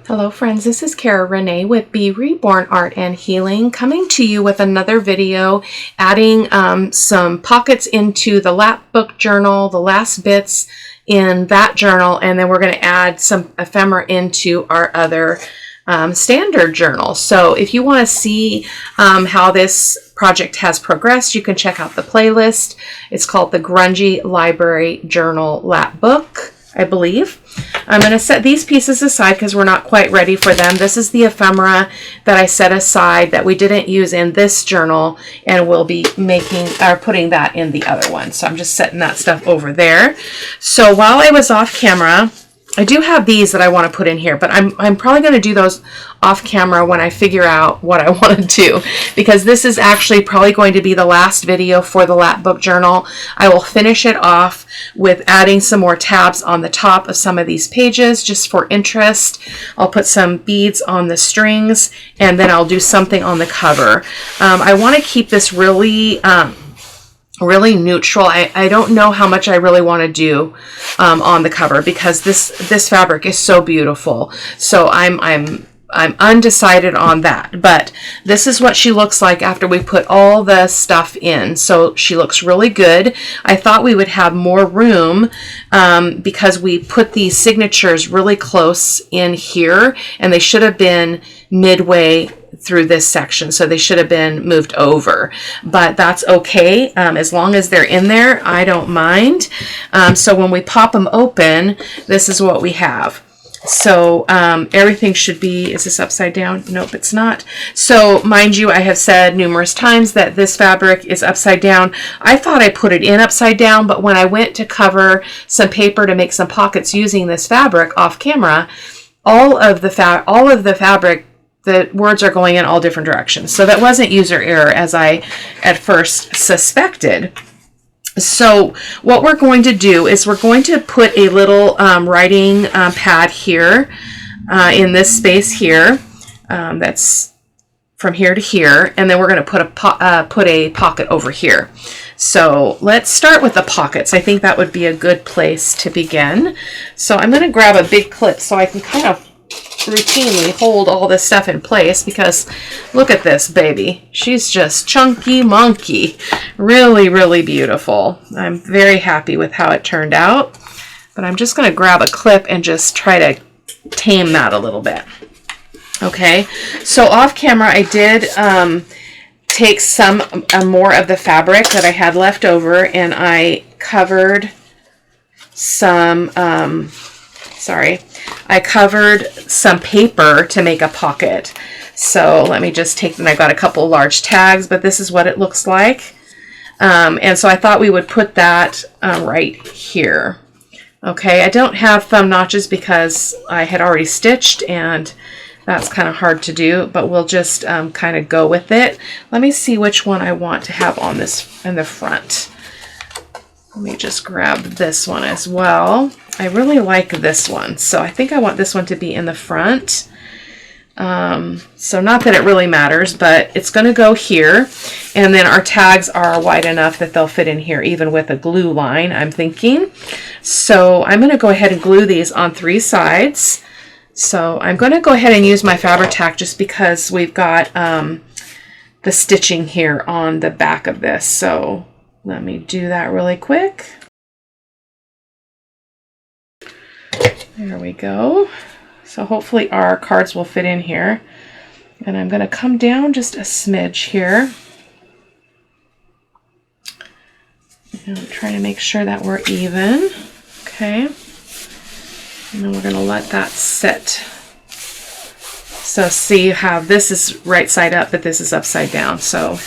Hello friends, this is Cara-Renee with B.Reborn Art and Healing, coming to you with another video adding some pockets into the lap book journal, the last bits in that journal, and then we're going to add some ephemera into our other standard journal. So if you want to see how this project has progressed, you can check out the playlist. It's called the Grungy Library Journal Lap Book, I believe. I'm going to set these pieces aside because we're not quite ready for them. This is the ephemera that I set aside that we didn't use in this journal, and we'll be making or putting that in the other one. So I'm just setting that stuff over there. So while I was off camera, I do have these that I want to put in here, but I'm probably going to do those off camera when I figure out what I want to do, because this is actually probably going to be the last video for the lap book journal. I will finish it off with adding some more tabs on the top of some of these pages just for interest. I'll put some beads on the strings, and then I'll do something on the cover. I want to keep this really neutral. I don't know how much I really want to do on the cover because this fabric is so beautiful. So I'm undecided on that, but this is what she looks like after we put all the stuff in. So she looks really good. I thought we would have more room because we put these signatures really close in here, and they should have been midway through this section, so they should have been moved over, but that's okay. As long as they're in there, I don't mind. So when we pop them open, this is what we have. So everything should be, is this upside down? Nope, it's not. So mind you, I have said numerous times that this fabric is upside down. I thought I put it in upside down, but when I went to cover some paper to make some pockets using this fabric off camera, all of the fabric, the words are going in all different directions. So that wasn't user error as I at first suspected. So what we're going to do is we're going to put a little writing pad here in this space here. That's from here to here, and then we're going to put a pocket over here. So let's start with the pockets. I think that would be a good place to begin. So I'm going to grab a big clip so I can kind of routinely hold all this stuff in place, because look at this baby. She's just chunky monkey. Really, really beautiful. I'm very happy with how it turned out, but I'm just going to grab a clip and just try to tame that a little bit. Okay, so off camera I did take some more of the fabric that I had left over, and I covered some I covered some paper to make a pocket. So let me just take them. I got a couple large tags, but this is what it looks like. And so I thought we would put that right here. Okay, I don't have thumb notches because I had already stitched, and that's kind of hard to do, but we'll just kind of go with it. Let me see which one I want to have on this in the front. Let me just grab this one as well. I really like this one, so I think I want this one to be in the front. So not that it really matters, but it's going to go here, and then our tags are wide enough that they'll fit in here even with a glue line, I'm thinking. So I'm going to go ahead and glue these on 3 sides. So I'm going to go ahead and use my Fabri-Tac just because we've got the stitching here on the back of this. So let me do that really quick. There we go. So hopefully our cards will fit in here. And I'm going to come down just a smidge here. And I'm trying to make sure that we're even. Okay. And then we're going to let that sit. So see how this is right side up, but this is upside down. So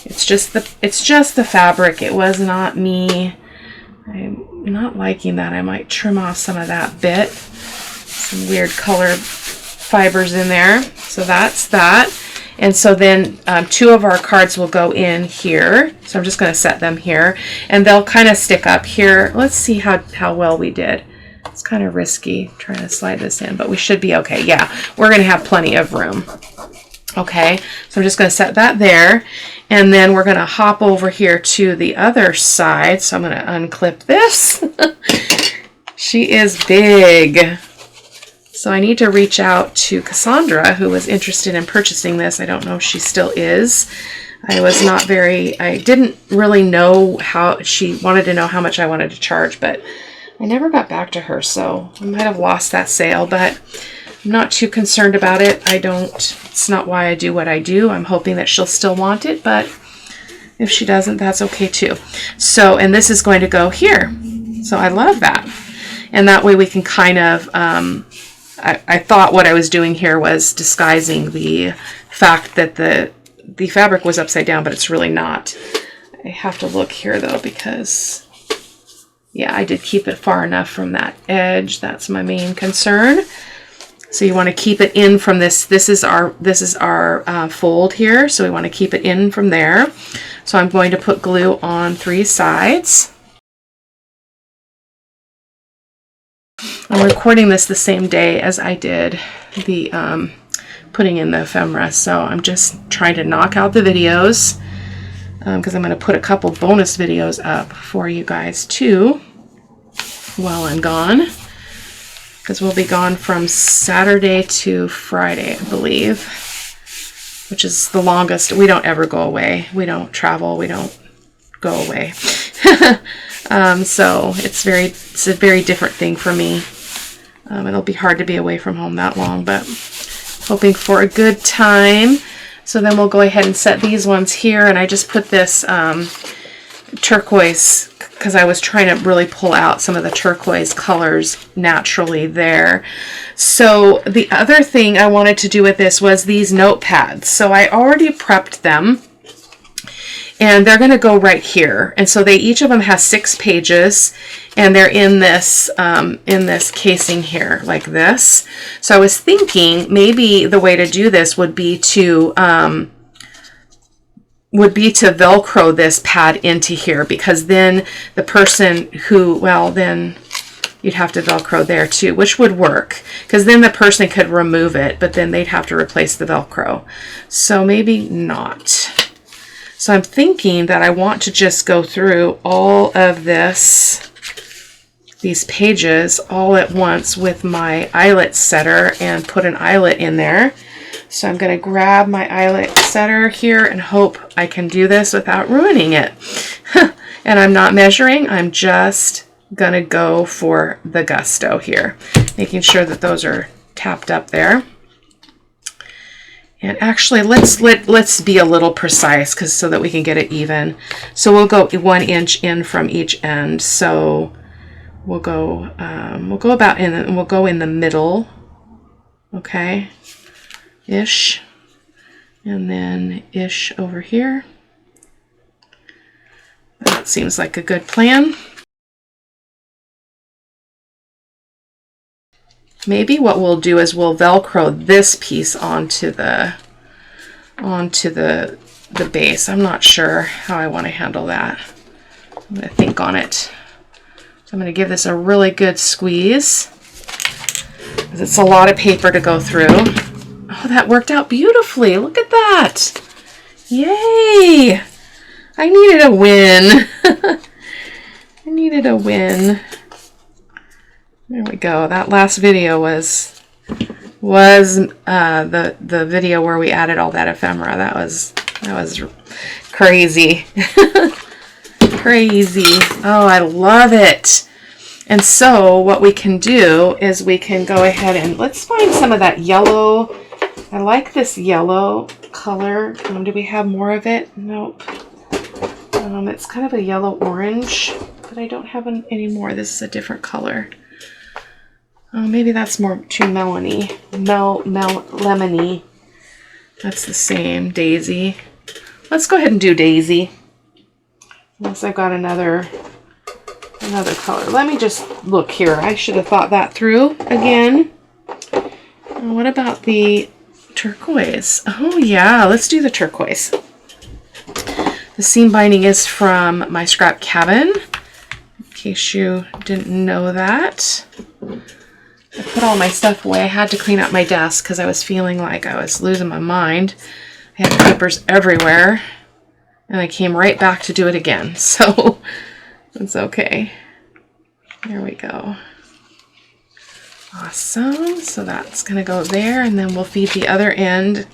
it's just the fabric. It was not me. I'm not liking that. I might trim off some of that bit. Some weird color fibers in there. So that's that. And so then 2 of our cards will go in here. So I'm just going to set them here, and they'll kind of stick up here. Let's see how well we did. It's kind of risky trying to slide this in, but we should be okay. Yeah, we're going to have plenty of room. Okay, so I'm just going to set that there, and then we're going to hop over here to the other side. So I'm going to unclip this. She is big. So I need to reach out to Cassandra, who was interested in purchasing this. I don't know if she still is. I didn't really know how, she wanted to know how much I wanted to charge, but I never got back to her, so I might have lost that sale, but I'm not too concerned about it. It's not why I do what I do. I'm hoping that she'll still want it, but if she doesn't, that's okay too. So, and this is going to go here. So I love that. And that way we can kind of, I thought what I was doing here was disguising the fact that the fabric was upside down, but it's really not. I have to look here though, because yeah, I did keep it far enough from that edge. That's my main concern. So you want to keep it in from this. This is our fold here. So we want to keep it in from there. So I'm going to put glue on 3 sides. I'm recording this the same day as I did the putting in the ephemera. So I'm just trying to knock out the videos because I'm going to put a couple bonus videos up for you guys too while I'm gone. Because we'll be gone from Saturday to Friday, I believe, which is the longest. We don't ever go away. We don't travel. We don't go away. So it's a very different thing for me. It'll be hard to be away from home that long, but hoping for a good time. So then we'll go ahead and set these ones here, and I just put this turquoise because I was trying to really pull out some of the turquoise colors naturally there. So the other thing I wanted to do with this was these notepads. So I already prepped them, and they're going to go right here. And so each of them has 6 pages, and they're in this casing here like this. So I was thinking maybe the way to do this would be to Velcro this pad into here, because then the person who, well, then you'd have to Velcro there too, which would work, because then the person could remove it, but then they'd have to replace the Velcro. So maybe not. So I'm thinking that I want to just go through all of these pages all at once with my eyelet setter and put an eyelet in there. So I'm going to grab my eyelet setter here and hope I can do this without ruining it. And I'm not measuring. I'm just going to go for the gusto here, making sure that those are tapped up there. And actually, let's be a little precise, so that we can get it even. So we'll go 1 inch in from each end. So we'll go about in, and we'll go in the middle. Okay. Ish, and then ish over here. That seems like a good plan. Maybe what we'll do is we'll Velcro this piece onto the base. I'm not sure how I want to handle that. I'm going to think on it. So I'm going to give this a really good squeeze, because it's a lot of paper to go through. Oh, that worked out beautifully. Look at that. Yay. I needed a win. I needed a win. There we go. That last video was the video where we added all that ephemera. That was crazy. Crazy. Oh, I love it. And so what we can do is we can go ahead and let's find some of that yellow. I like this yellow color. Do we have more of it? Nope. It's kind of a yellow orange, but I don't have any more. This is a different color. Maybe that's more too melony. Lemony. That's the same. Daisy. Let's go ahead and do daisy. Unless I've got another color. Let me just look here. I should have thought that through again. What about the turquoise? Oh yeah, let's do the turquoise. The seam binding is from my scrap cabin, in case you didn't know that. I put all my stuff away. I had to clean up my desk because I was feeling like I was losing my mind. I had papers everywhere, and I came right back to do it again, so it's okay. There we go. Awesome. So that's going to go there, and then we'll feed the other end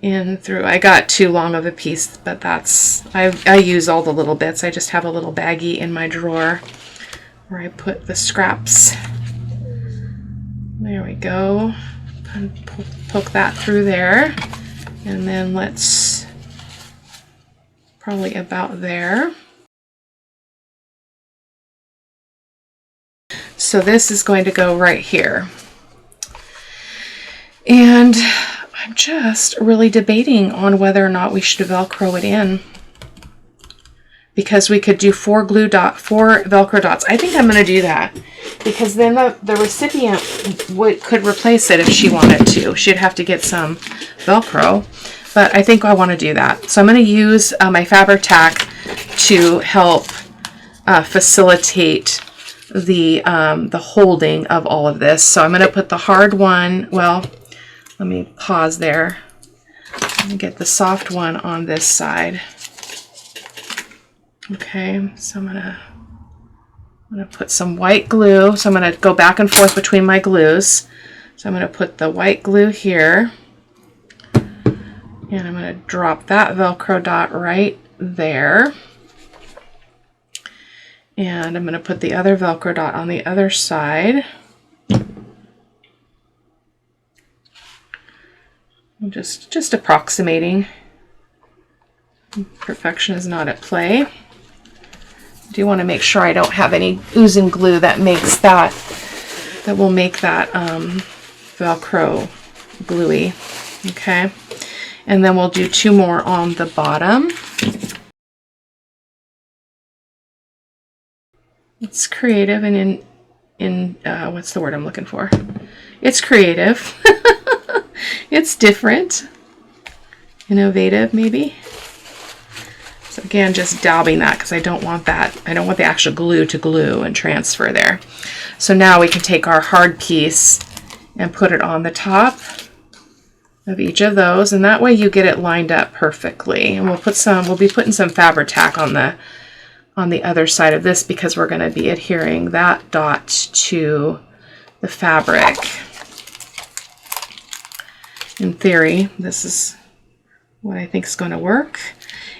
in through. I got too long of a piece, but that's, I use all the little bits. I just have a little baggie in my drawer where I put the scraps. There we go. Poke that through there, and then let's probably about there. So this is going to go right here. And I'm just really debating on whether or not we should Velcro it in, because we could do 4 Velcro dots. I think I'm going to do that, because then the recipient could replace it if she wanted to. She'd have to get some Velcro, but I think I want to do that. So I'm going to use my Fabri-Tac to help facilitate the holding of all of this. So I'm going to put the hard one, well, let me pause there and get the soft one on this side. Okay, so I'm gonna put some white glue. So I'm gonna go back and forth between my glues. So I'm gonna put the white glue here, and I'm gonna drop that Velcro dot right there. And I'm gonna put the other Velcro dot on the other side. I'm just approximating. Perfection is not at play. I do want to make sure I don't have any oozing glue that makes that will make that Velcro gluey. Okay, and then we'll do 2 more on the bottom. It's creative, and in what's the word I'm looking for? It's creative. It's different, innovative, maybe. So again, just daubing that, because I don't want that. I don't want the actual glue to glue and transfer there. So now we can take our hard piece and put it on the top of each of those, and that way you get it lined up perfectly. And we'll be putting some Fabri-Tac on the other side of this, because we're going to be adhering that dot to the fabric. In theory, this is what I think is going to work.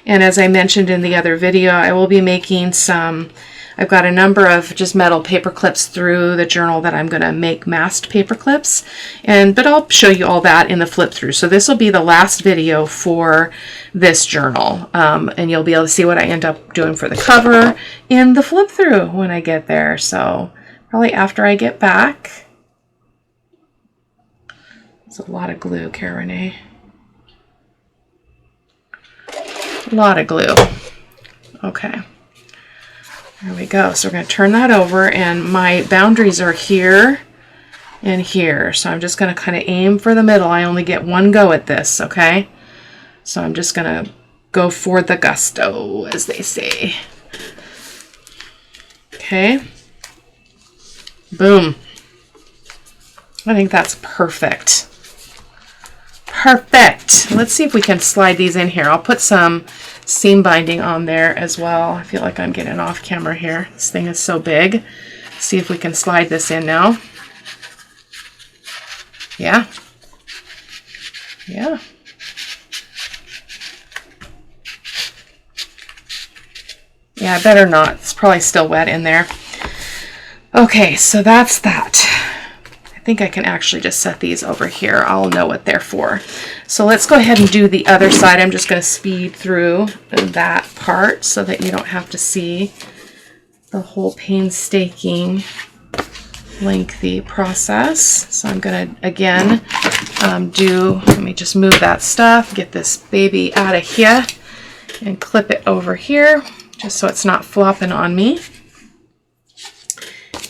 And as I mentioned in the other video, I will be making I've got a number of just metal paper clips through the journal that I'm going to make masked paper clips. But I'll show you all that in the flip through. So this will be the last video for this journal. And you'll be able to see what I end up doing for the cover in the flip through when I get there. So probably after I get back. It's a lot of glue, Cara-Renee. A lot of glue. Okay. There we go. So we're going to turn that over, and my boundaries are here and here. So I'm just going to kind of aim for the middle. I only get one go at this, okay? So I'm just going to go for the gusto, as they say. Okay. Boom. I think that's perfect. Perfect. Let's see if we can slide these in here. I'll put some seam binding on there as well. I feel like I'm getting off camera here. This thing is so big. See if we can slide this in now. Yeah. Yeah. Yeah, I better not. It's probably still wet in there. Okay, so that's that. I think I can actually just set these over here. I'll know what they're for. So let's go ahead and do the other side. I'm just going to speed through that part so that you don't have to see the whole painstaking, lengthy process. So I'm going to, again, let me just move that stuff, get this baby out of here, and clip it over here, just so it's not flopping on me.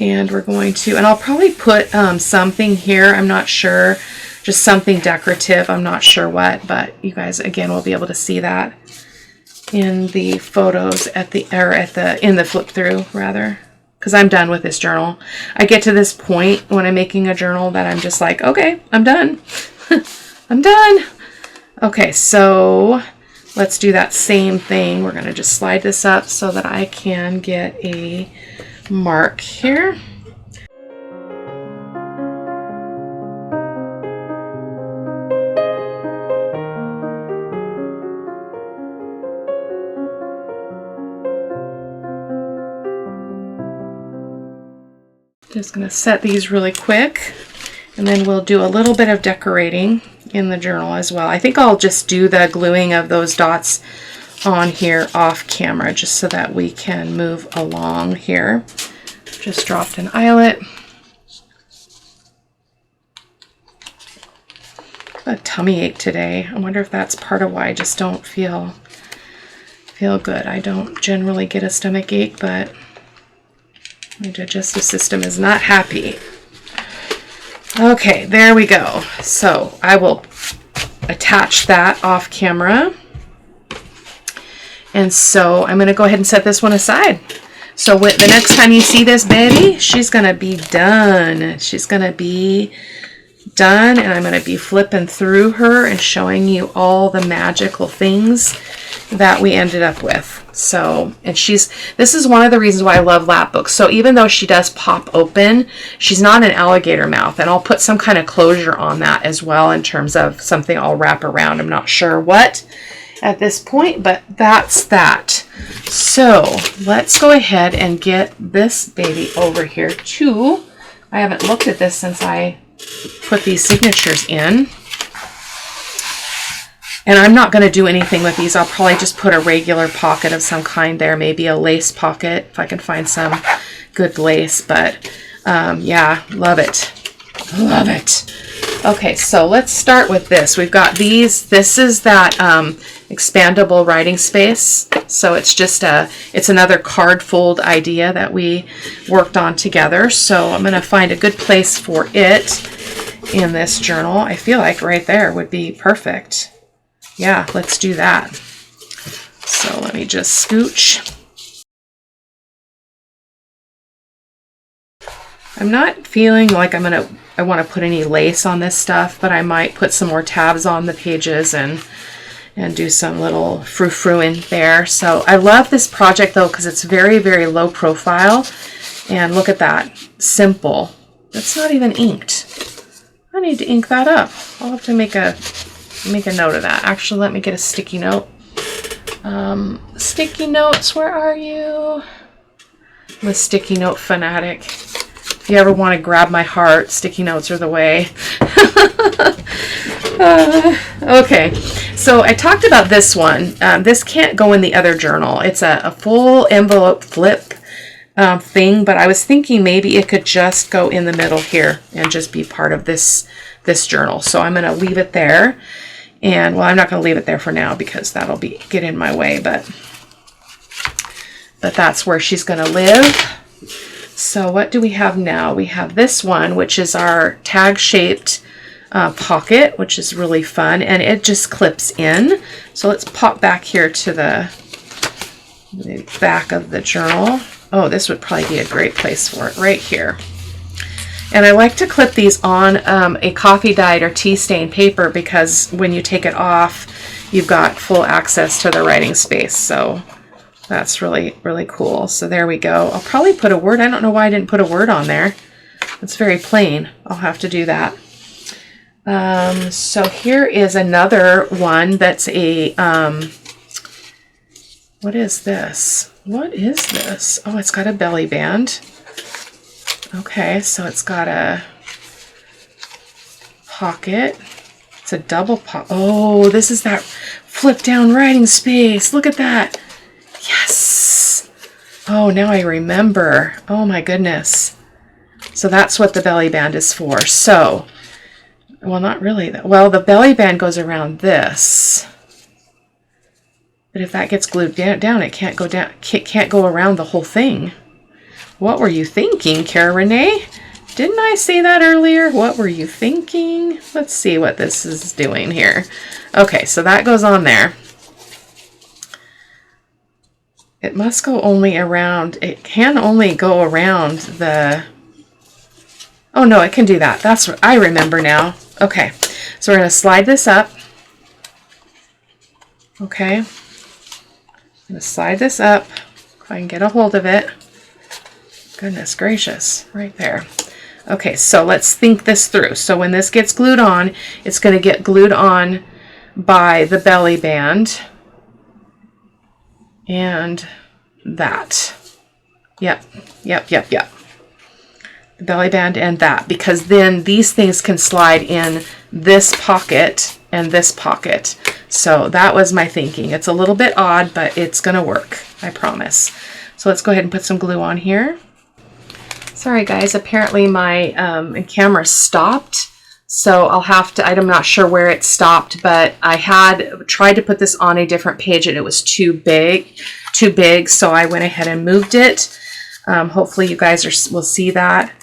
And we're going to, and I'll probably put something here, I'm not sure, just something decorative, I'm not sure what, but you guys, again, will be able to see that in the photos in the flip through, rather, because I'm done with this journal. I get to this point when I'm making a journal that I'm just like, okay, I'm done. I'm done. Okay, so let's do that same thing. We're going to just slide this up so that I can get a mark here. Just going to set these really quick, and then we'll do a little bit of decorating in the journal as well. I think I'll just do the gluing of those dots on here off camera just so that we can move along here. Just dropped an eyelet. A tummy ache today. I wonder if that's part of why I just don't feel good. I don't generally get a stomach ache, but my digestive system is not happy. Okay, there we go. So I will attach that off camera. And so I'm going to go ahead and set this one aside. So the next time you see this baby, she's going to be done. She's going to be done, and I'm going to be flipping through her and showing you all the magical things that we ended up with. So, and this is one of the reasons why I love lap books. So even though she does pop open, she's not an alligator mouth, and I'll put some kind of closure on that as well in terms of something I'll wrap around. I'm not sure what at this point, but that's that. So let's go ahead and get this baby over here too. I haven't looked at this since I put these signatures in. And I'm not going to do anything with these. I'll probably just put a regular pocket of some kind there, maybe a lace pocket if I can find some good lace. But yeah, love it. Love it. Okay, so let's start with this. We've got these. This is that expandable writing space. So it's just it's another card fold idea that we worked on together. So I'm going to find a good place for it in this journal. I feel like right there would be perfect. Yeah, let's do that. So let me just scooch. I'm not feeling like I want to put any lace on this stuff, but I might put some more tabs on the pages and do some little frou-frou in there. So I love this project though because it's very, very low profile. And look at that, simple. That's not even inked. I need to ink that up. I'll have to make a note of that. Actually, let me get a sticky note. Sticky notes, where are you? I'm a sticky note fanatic. If you ever want to grab my heart, sticky notes are the way. Okay, so I talked about this one. This can't go in the other journal. It's a full envelope flip thing, but I was thinking maybe it could just go in the middle here and just be part of this journal. So I'm going to leave it there. And well, I'm not going to leave it there for now because that'll get in my way, but that's where she's going to live. So what do we have now? We have this one, which is our tag-shaped pocket, which is really fun, and it just clips in. So let's pop back here to the back of the journal. Oh, this would probably be a great place for it right here. And I like to clip these on a coffee dyed or tea stain paper because when you take it off, you've got full access to the writing space. So that's really, really cool. So there we go. I'll probably put a word. I don't know why I didn't put a word on there. It's very plain. I'll have to do that. So here is another one that's a, what is this? What is this? Oh, it's got a belly band. Okay, so it's got a pocket. It's a double pocket. Oh, this is that flip down writing space. Look at that. Yes. Oh, now I remember. Oh my goodness. So that's what the belly band is for. So, well, not really. Well, the belly band goes around this. But if that gets glued down, it can't go down. Can't go around the whole thing. What were you thinking, Cara-Renee? Didn't I say that earlier? What were you thinking? Let's see what this is doing here. Okay, so that goes on there. It must go only around, it can only go around the, oh no, it can do that. That's what I remember now. Okay, so we're going to slide this up. Okay, I'm going to slide this up if I can get a hold of it. Goodness gracious, right there. Okay, so let's think this through. So when this gets glued on, it's going to get glued on by the belly band and that. Yep. belly band and that, because then these things can slide in this pocket and this pocket. So that was my thinking. It's a little bit odd, but it's gonna work, I promise. So let's go ahead and put some glue on here. Sorry guys, apparently my camera stopped. So I'll have to, I'm not sure where it stopped, but I had tried to put this on a different page and it was too big. So I went ahead and moved it. Hopefully you guys will see that.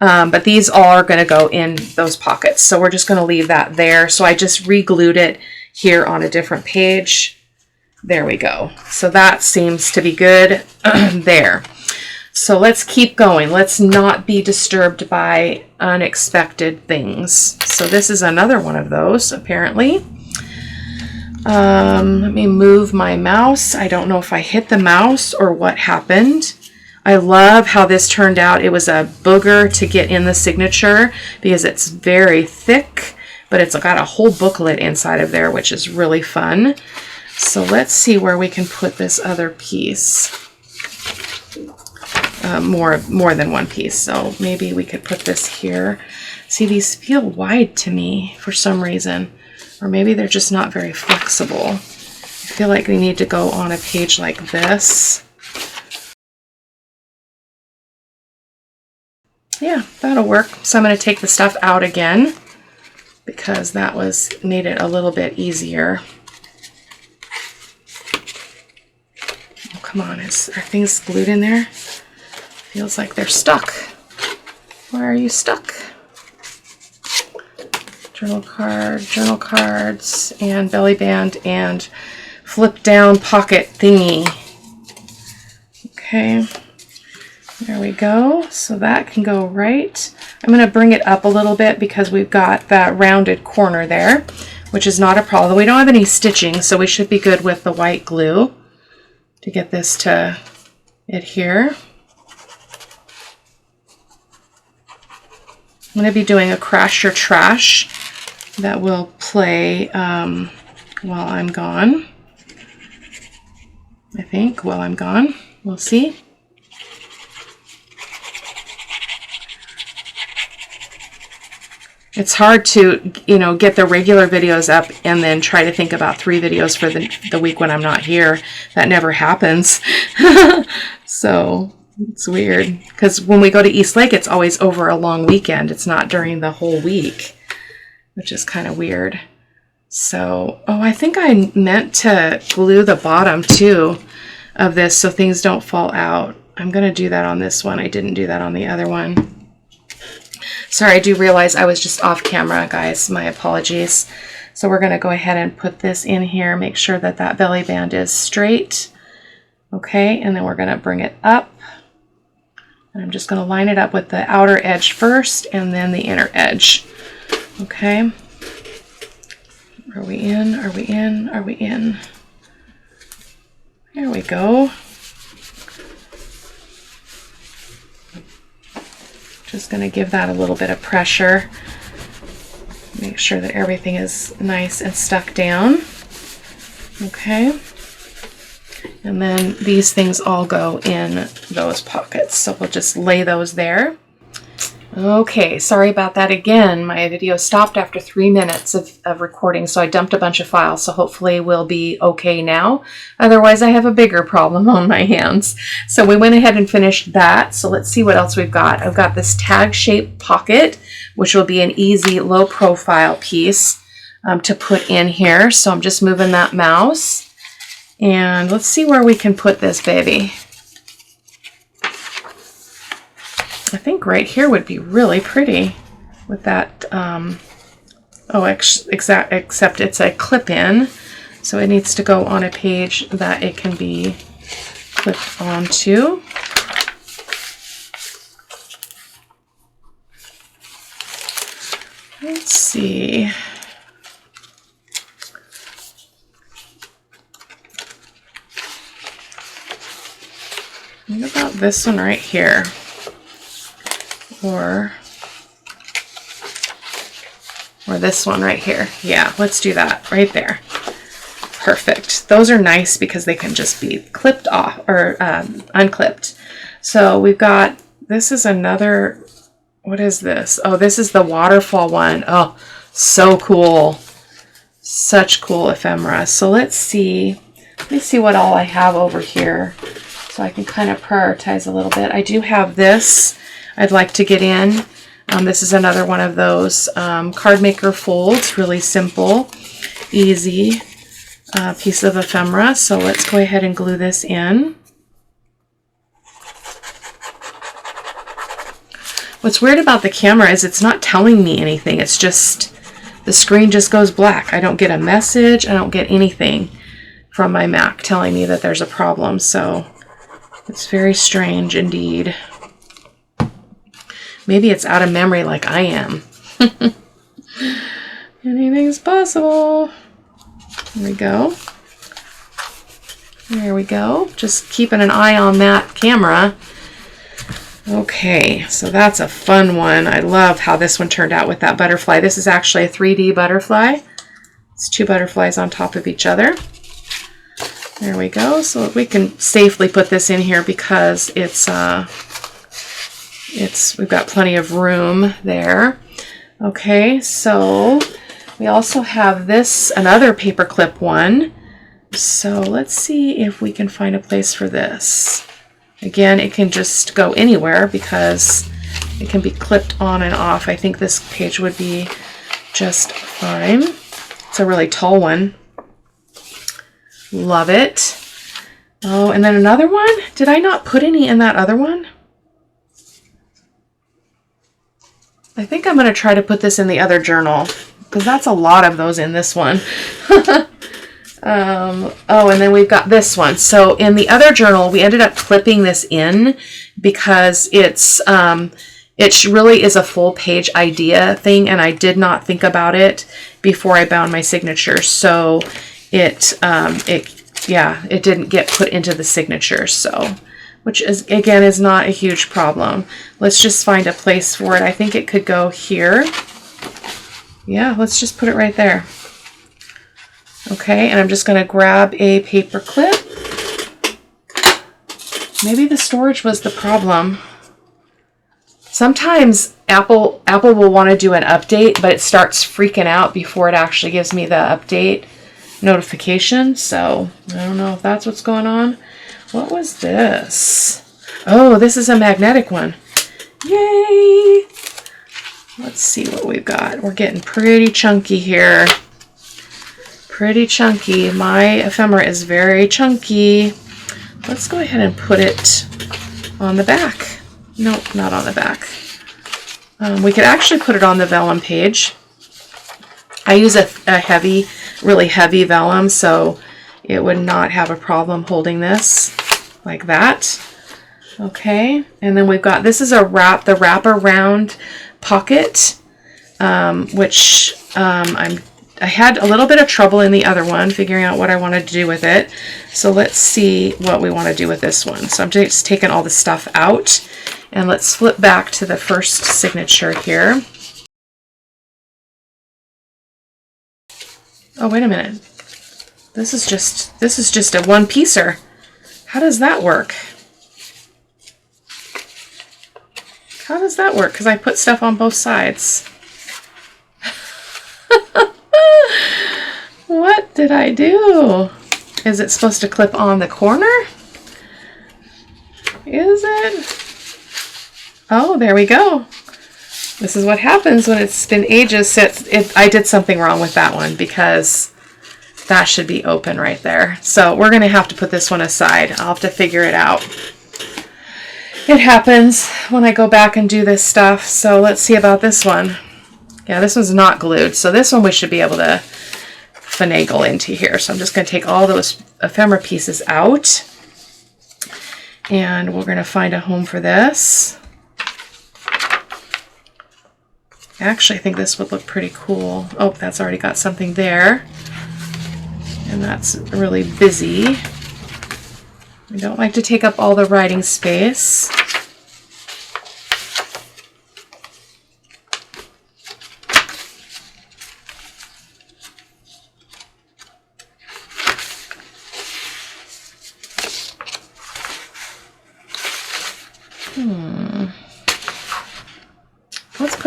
But these all are going to go in those pockets. So we're just going to leave that there. So I just re-glued it here on a different page. There we go. So that seems to be good there. So let's keep going. Let's not be disturbed by unexpected things. So this is another one of those, apparently. Let me move my mouse. I don't know if I hit the mouse or what happened. I love how this turned out. It was a booger to get in the signature because it's very thick, but it's got a whole booklet inside of there, which is really fun. So let's see where we can put this other piece. More than one piece. So maybe we could put this here. See, these feel wide to me for some reason, or maybe they're just not very flexible. I feel like they need to go on a page like this. Yeah, that'll work. So I'm going to take the stuff out again because that made it a little bit easier. Oh, come on, are things glued in there? Feels like they're stuck. Why are you stuck? Journal cards, and belly band, and flip down pocket thingy. Okay, there we go. So that can go right. I'm going to bring it up a little bit because we've got that rounded corner there, which is not a problem. We don't have any stitching, so we should be good with the white glue to get this to adhere. I'm going to be doing a crash or trash that will play while I'm gone. I think while I'm gone. We'll see. It's hard to, get the regular videos up and then try to think about 3 videos for the week when I'm not here. That never happens. So it's weird because when we go to East Lake, it's always over a long weekend. It's not during the whole week, which is kind of weird. So, I think I meant to glue the bottom too of this so things don't fall out. I'm going to do that on this one. I didn't do that on the other one. Sorry, I do realize I was just off camera, guys. My apologies. So we're going to go ahead and put this in here, make sure that that belly band is straight. Okay, and then we're going to bring it up. And I'm just going to line it up with the outer edge first and then the inner edge. Okay. Are we in? Are we in? Are we in? There we go. Just going to give that a little bit of pressure. Make sure that everything is nice and stuck down. Okay. And then these things all go in those pockets. So we'll just lay those there. Okay, sorry about that again. My video stopped after 3 minutes of recording, so I dumped a bunch of files. So hopefully we'll be okay now. Otherwise, I have a bigger problem on my hands. So we went ahead and finished that. So let's see what else we've got. I've got this tag-shaped pocket, which will be an easy low-profile piece to put in here. So I'm just moving that mouse. And let's see where we can put this baby. I think right here would be really pretty with that. Except it's a clip-in, so it needs to go on a page that it can be clipped onto. Let's see. What about this one right here? Or this one right here. Yeah, let's do that right there. Perfect. Those are nice because they can just be clipped off or unclipped. So we've got, this is another what is this? Oh, this is the waterfall one. Oh, so cool. Such cool ephemera. So let's see. Let me see what all I have over here so I can kind of prioritize a little bit. I do have this I'd like to get in. This is another one of those card maker folds. Really simple, easy piece of ephemera. So let's go ahead and glue this in. What's weird about the camera is it's not telling me anything. It's just, the screen just goes black. I don't get a message. I don't get anything from my Mac telling me that there's a problem. So it's very strange indeed. Maybe it's out of memory like I am. Anything's possible. There we go. There we go. Just keeping an eye on that camera. Okay, so that's a fun one. I love how this one turned out with that butterfly. This is actually a 3D butterfly. It's two butterflies on top of each other. There we go. So we can safely put this in here because we've got plenty of room there. Okay, so we also have this, another paperclip one. So let's see if we can find a place for this. Again, it can just go anywhere because it can be clipped on and off. I think this page would be just fine. It's a really tall one. Love it. Oh, and then another one. Did I not put any in that other one? I think I'm going to try to put this in the other journal because that's a lot of those in this one. Oh, and then we've got this one. So in the other journal, we ended up clipping this in because it really is a full page idea thing, and I did not think about it before I bound my signature. So it didn't get put into the signature. So, which is, again, is not a huge problem. Let's just find a place for it. I think it could go here. Yeah, let's just put it right there. Okay, and I'm just going to grab a paper clip. Maybe the storage was the problem. Sometimes Apple will want to do an update, but it starts freaking out before it actually gives me the update notification. So I don't know if that's what's going on. What was this? Oh, this is a magnetic one. Yay! Let's see what we've got. We're getting pretty chunky here. Pretty chunky. My ephemera is very chunky. Let's go ahead and put it on the back. Nope, not on the back. We could actually put it on the vellum page. I use a heavy, really heavy vellum, so it would not have a problem holding this like that. Okay, and then we've got, this is the wrap around pocket, which I had a little bit of trouble in the other one figuring out what I wanted to do with it. So let's see what we want to do with this one. So I'm just taking all the stuff out, and let's flip back to the first signature here. Oh, wait a minute. This is just a one-piecer. How does that work? How does that work? Because I put stuff on both sides. What did I do? Is it supposed to clip on the corner? Is it? Oh, there we go. This is what happens when it's been ages since I did something wrong with that one, because that should be open right there. So we're going to have to put this one aside. I'll have to figure it out. It happens when I go back and do this stuff. So let's see about this one. Yeah, this one's not glued. So this one we should be able to finagle into here. So I'm just going to take all those ephemera pieces out, and we're going to find a home for this. Actually, I think this would look pretty cool. Oh, that's already got something there, and that's really busy. I don't like to take up all the writing space.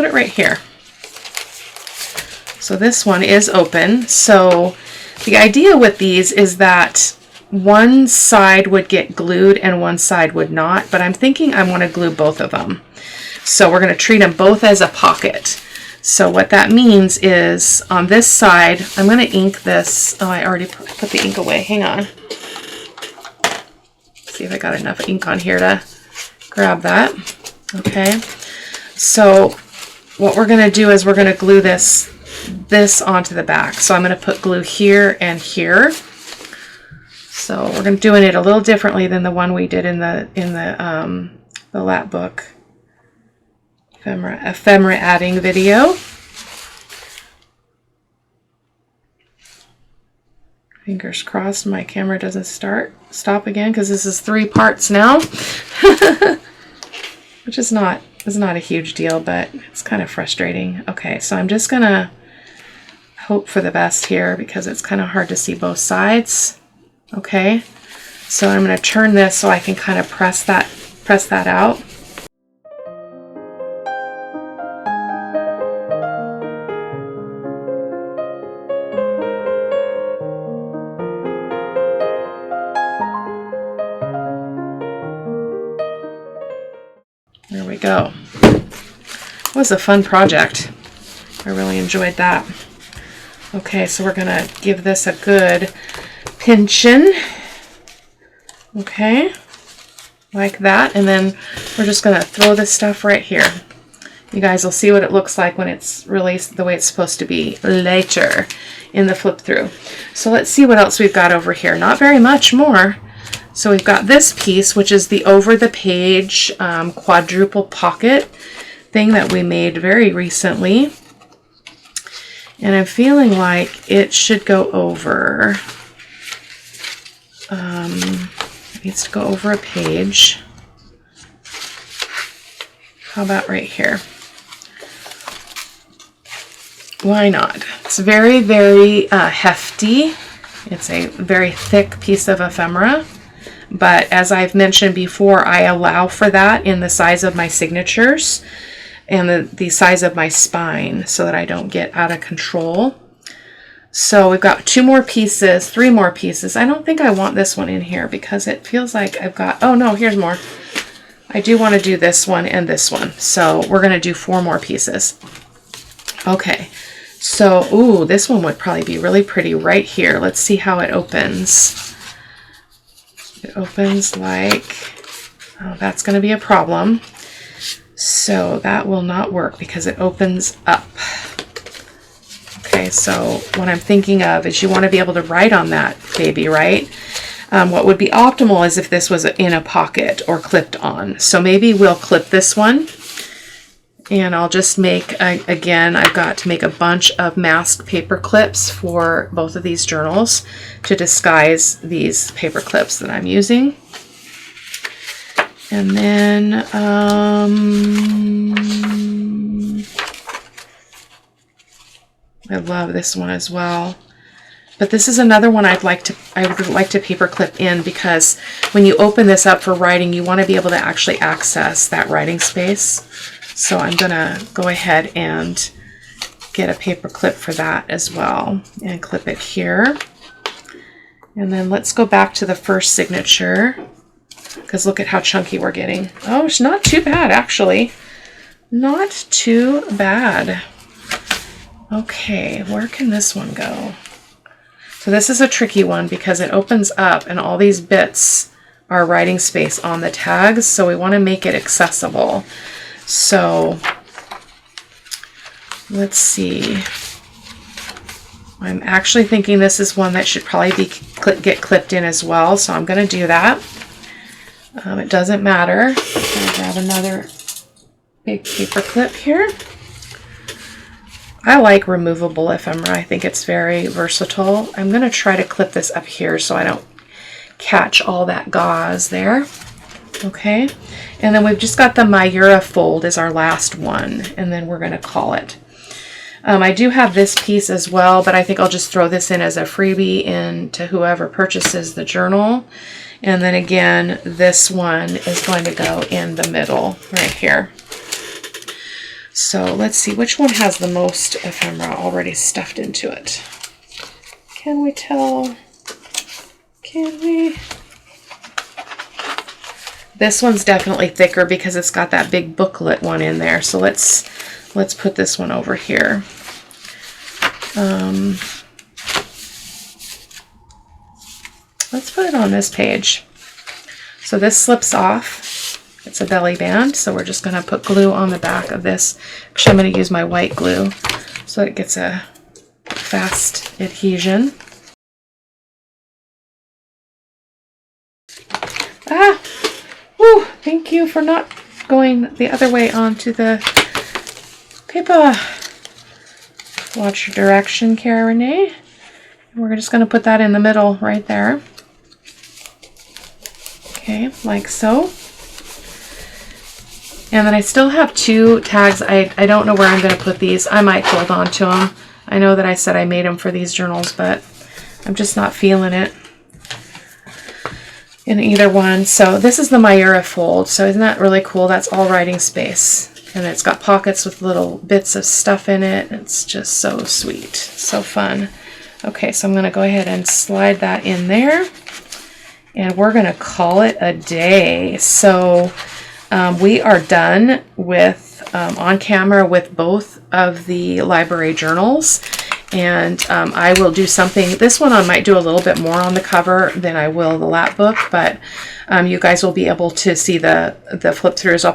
it right here. So this one is open. So the idea with these is that one side would get glued and one side would not, but I'm thinking I want to glue both of them. So we're going to treat them both as a pocket. So what that means is on this side, I'm going to ink this. Oh, I already put the ink away. Hang on. See if I got enough ink on here to grab that. Okay. So what we're going to do is we're going to glue this onto the back. So I'm going to put glue here and here. So we're going to doing it a little differently than the one we did in the lap book ephemera adding video. Fingers crossed my camera doesn't stop again, because this is 3 parts now. Which is not a huge deal, but it's kind of frustrating. Okay, so I'm just gonna hope for the best here because it's kind of hard to see both sides. Okay, so I'm going to turn this so I can kind of press that out. There we go. It was a fun project. I really enjoyed that. Okay, so we're going to give this a good pinching. Okay, like that. And then we're just going to throw this stuff right here. You guys will see what it looks like when it's released the way it's supposed to be later in the flip through. So let's see what else we've got over here. Not very much more. So we've got this piece, which is the over the page quadruple pocket thing that we made very recently. And I'm feeling like it should go over. It needs to go over a page. How about right here? Why not? It's very, very hefty. It's a very thick piece of ephemera. But as I've mentioned before, I allow for that in the size of my signatures and the size of my spine so that I don't get out of control. So we've got 2 more pieces, 3 more pieces. I don't think I want this one in here because it feels like I've got, oh no, here's more. I do want to do this one and this one. So we're going to do 4 more pieces. Okay, so, ooh, this one would probably be really pretty right here. Let's see how it opens. It opens like, oh, that's going to be a problem. So that will not work because it opens up. Okay, so what I'm thinking of is you want to be able to write on that baby, right? What would be optimal is if this was in a pocket or clipped on. So maybe we'll clip this one. And I'll just make, again, I've got to make a bunch of masked paper clips for both of these journals to disguise these paper clips that I'm using. And then, I love this one as well. But this is another one I would like to paper clip in because when you open this up for writing, you want to be able to actually access that writing space. So I'm going to go ahead and get a paper clip for that as well and clip it here. And then let's go back to the first signature because look at how chunky we're getting. Oh, it's not too bad actually. Not too bad. Okay, where can this one go? So this is a tricky one because it opens up and all these bits are writing space on the tags, so we want to make it accessible. So let's see. I'm actually thinking this is one that should probably get clipped in as well, so I'm going to do that. It doesn't matter. I'm going to grab another big paper clip here. I like removable ephemera. I think it's very versatile. I'm going to try to clip this up here so I don't catch all that gauze there. Okay, and then we've just got the Mayura fold as our last one, and then we're going to call it. I do have this piece as well, but I think I'll just throw this in as a freebie in to whoever purchases the journal. And then again, this one is going to go in the middle right here. So let's see which one has the most ephemera already stuffed into it. Can we tell? Can we? This one's definitely thicker because it's got that big booklet one in there. So let's put this one over here. Let's put it on this page. So this slips off. It's a belly band, so we're just going to put glue on the back of this. Actually, I'm going to use my white glue so it gets a fast adhesion. Ah! Woo! Thank you for not going the other way onto the paper. Watch your direction, Cara-Renee. We're just going to put that in the middle right there. Okay, like so. And then I still have 2 tags. I don't know where I'm going to put these. I might hold on to them. I know that I said I made them for these journals, but I'm just not feeling it in either one. So this is the Mayura fold. So isn't that really cool? That's all writing space. And it's got pockets with little bits of stuff in it. It's just so sweet. So fun. Okay, so I'm going to go ahead and slide that in there. And we're going to call it a day. So we are done with on camera with both of the library journals, and I will do something. This one I might do a little bit more on the cover than I will the lap book, but you guys will be able to see the flip-throughs. I'll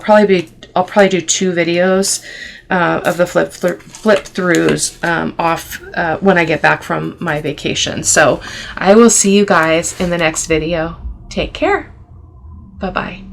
probably do 2 videos of the flip-throughs off when I get back from my vacation. So I will see you guys in the next video. Take care. Bye-bye.